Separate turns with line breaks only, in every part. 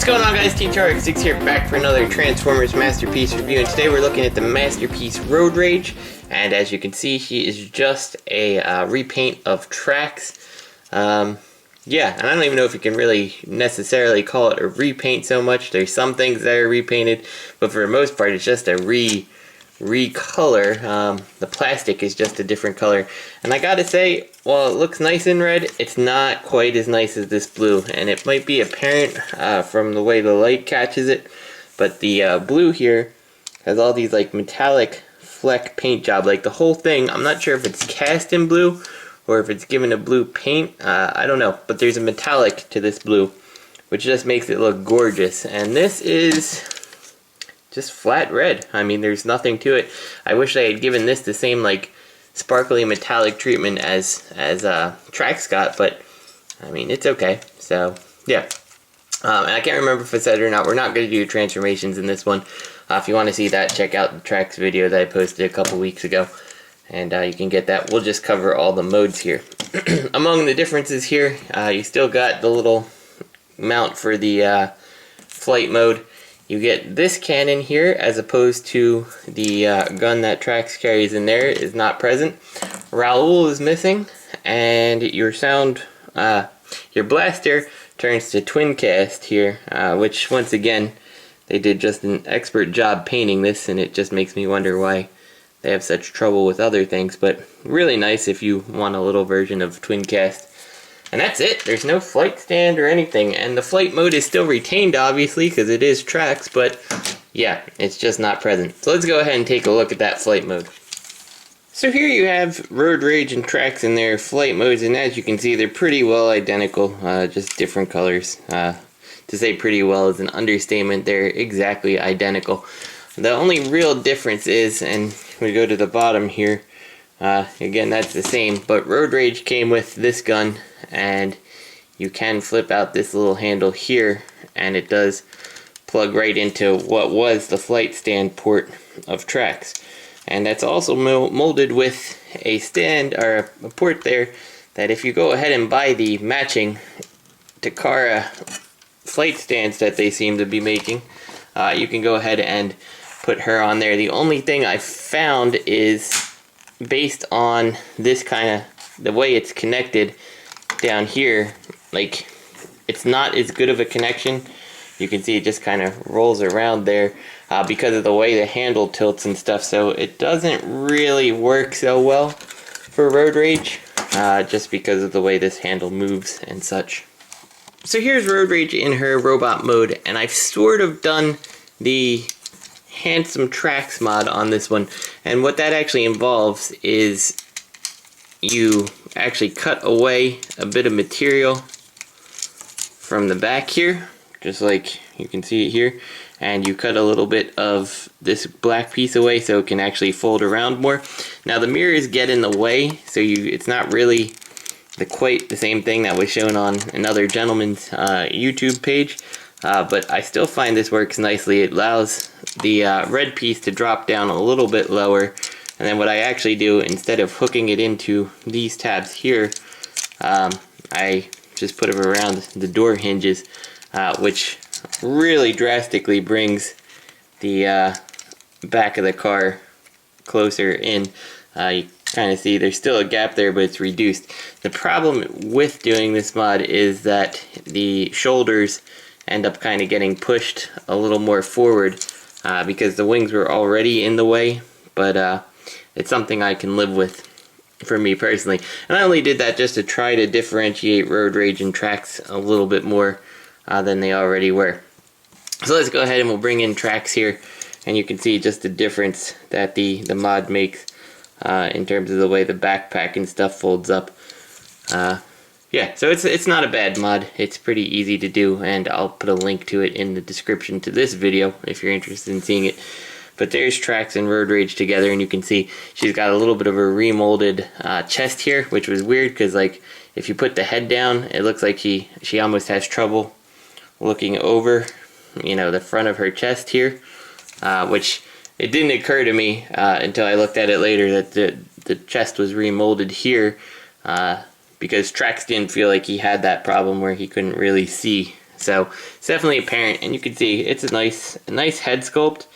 What's going on, guys? T2RX6 here, back for another Transformers Masterpiece review, and today we're looking at the Masterpiece Road Rage, and as you can see, he is just a repaint of tracks. Yeah, and I don't even know if you can really necessarily call it a repaint so much. There's some things that are repainted, but for the most part, it's just a recolor. The plastic is just a different color, and I gotta say, while it looks nice in red, it's not quite as nice as this blue, and it might be apparent from the way the light catches it, but the blue here has all these like metallic fleck paint job, like the whole thing. I'm not sure if it's cast in blue or if it's given a blue paint. I don't know, but there's a metallic to this blue, which just makes it look gorgeous, and this is just flat red. I mean, there's nothing to it. I wish I had given this the same like sparkly metallic treatment as Tracks got, but I mean, it's okay. So yeah, and I can't remember if I said it or not, we're not going to do transformations in this one. If you want to see that, check out the Tracks video that I posted a couple weeks ago, and you can get that. We'll just cover all the modes here. Among the differences here, you still got the little mount for the flight mode. You get this cannon here, as opposed to the gun that Tracks carries in there is not present. Raoul is missing, and your your blaster turns to twin cast here, which once again, they did just an expert job painting this, and it just makes me wonder why they have such trouble with other things, but really nice if you want a little version of twin cast. And that's it. There's no flight stand or anything, and the flight mode is still retained, obviously, because it is Tracks, but yeah, it's just not present. So let's go ahead and take a look at that flight mode. So here you have Road Rage and Tracks in their flight modes, and as you can see, they're pretty well identical, just different colors. To say pretty well is an understatement. They're exactly identical. The only real difference is, and we go to the bottom here, again, that's the same, but Road Rage came with this gun, and you can flip out this little handle here, and it does plug right into what was the flight stand port of Tracks. And that's also molded with a stand, or a port there, that if you go ahead and buy the matching Takara flight stands that they seem to be making, you can go ahead and put her on there. The only thing I found is, based on this kind of, the way it's connected down here, like, it's not as good of a connection. You can see it just kind of rolls around there because of the way the handle tilts and stuff, so it doesn't really work so well for Road Rage, just because of the way this handle moves and such. So here's Road Rage in her robot mode, and I've sort of done the Handsome Tracks mod on this one, and what that actually involves is you actually cut away a bit of material from the back here, just like you can see it here, and you cut a little bit of this black piece away so it can actually fold around more. Now the mirrors get in the way, so it's not really quite the same thing that was shown on another gentleman's YouTube page, but I still find this works nicely. It allows the red piece to drop down a little bit lower, and then what I actually do, instead of hooking it into these tabs here, I just put it around the door hinges, which really drastically brings the back of the car closer in. You kind of see there's still a gap there, but it's reduced. The problem with doing this mod is that the shoulders end up kind of getting pushed a little more forward because the wings were already in the way, but it's something I can live with for me personally. And I only did that just to try to differentiate Road Rage and Tracks a little bit more than they already were. So let's go ahead and we'll bring in Tracks here, and you can see just the difference that the mod makes in terms of the way the backpack and stuff folds up. Yeah, so it's not a bad mod. It's pretty easy to do, and I'll put a link to it in the description to this video if you're interested in seeing it. But there's Tracks and Road Rage together, and you can see she's got a little bit of a remolded chest here, which was weird because, like, if you put the head down, it looks like she almost has trouble looking over, you know, the front of her chest here, which it didn't occur to me until I looked at it later that the chest was remolded here, because Tracks didn't feel like he had that problem where he couldn't really see So it's definitely apparent, and you can see it's a nice head sculpt.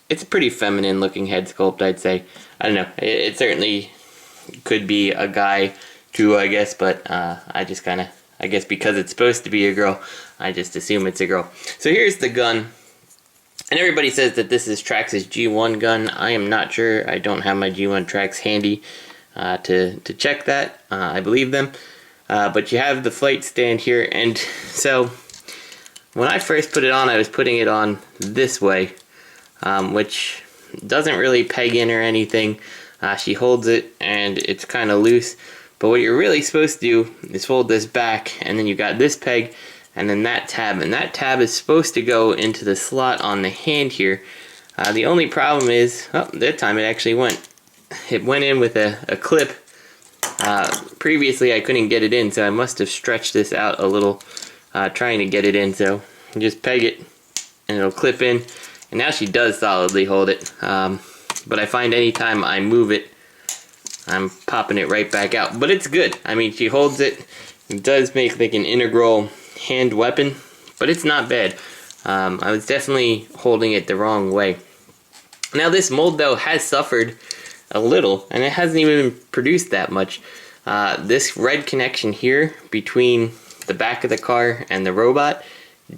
It's a pretty feminine looking head sculpt, I'd say. I don't know, it certainly could be a guy too, I guess, but I just kind of, I guess because it's supposed to be a girl, I just assume it's a girl. So here's the gun, and everybody says that this is Traxx's G1 gun. I am not sure. I don't have my G1 Traxx handy to check that. I believe them. But you have the flight stand here, and so when I first put it on, I was putting it on this way, which doesn't really peg in or anything. She holds it and it's kind of loose, but what you're really supposed to do is fold this back, and then you got this peg and then that tab, and that tab is supposed to go into the slot on the hand here. The only problem is, oh, that time it actually went in with a clip. Previously I couldn't get it in, so I must have stretched this out a little trying to get it in. So you just peg it and it'll clip in, and now she does solidly hold it, but I find anytime I move it, I'm popping it right back out. But it's good. I mean, she holds it. It does make like an integral hand weapon, but it's not bad. I was definitely holding it the wrong way. Now this mold though has suffered a little, and it hasn't even produced that much. This red connection here between the back of the car and the robot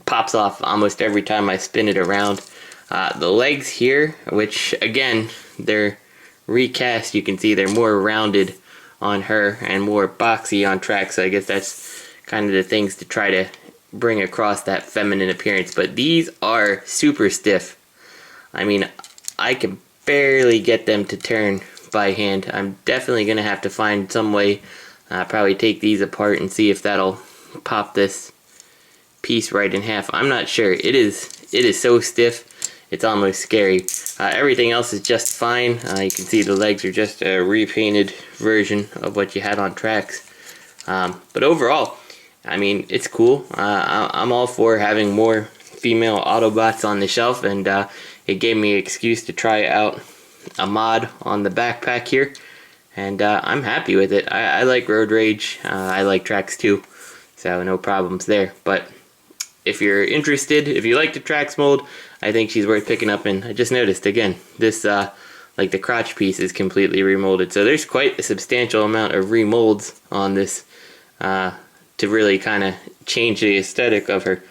pops off almost every time I spin it around. The legs here, which again, they're recast, you can see they're more rounded on her and more boxy on Traxx, so I guess that's kind of the things to try to bring across that feminine appearance. But these are super stiff. I mean, I can barely get them to turn by hand. I'm definitely gonna have to find some way, probably take these apart and see if that'll pop this piece right in half. I'm not sure. It is so stiff, it's almost scary. Everything else is just fine. You can see the legs are just a repainted version of what you had on Traxx. But overall, I mean, it's cool. I'm all for having more female Autobots on the shelf, and it gave me an excuse to try out a mod on the backpack here, and I'm happy with it. I like Road Rage. I like Traxx too, so no problems there. But if you're interested, if you like the Traxx mold, I think she's worth picking up. And I just noticed again, this like the crotch piece is completely remolded, so there's quite a substantial amount of remolds on this to really kind of change the aesthetic of her.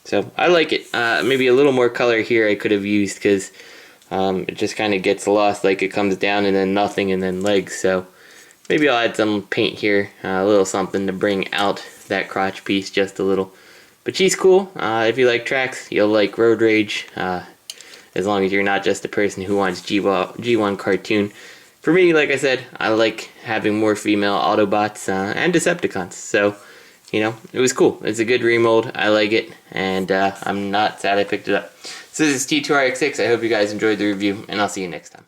So I like it. Maybe a little more color here I could have used, because it just kind of gets lost, like it comes down and then nothing and then legs. So maybe I'll add some paint here, a little something to bring out that crotch piece just a little. But she's cool. If you like Traxx, you'll like Road Rage, as long as you're not just a person who wants G1 cartoon. For me, like I said, I like having more female Autobots and Decepticons. So, you know, it was cool. It's a good remold. I like it, and I'm not sad I picked it up. So this is T2RX6. I hope you guys enjoyed the review, and I'll see you next time.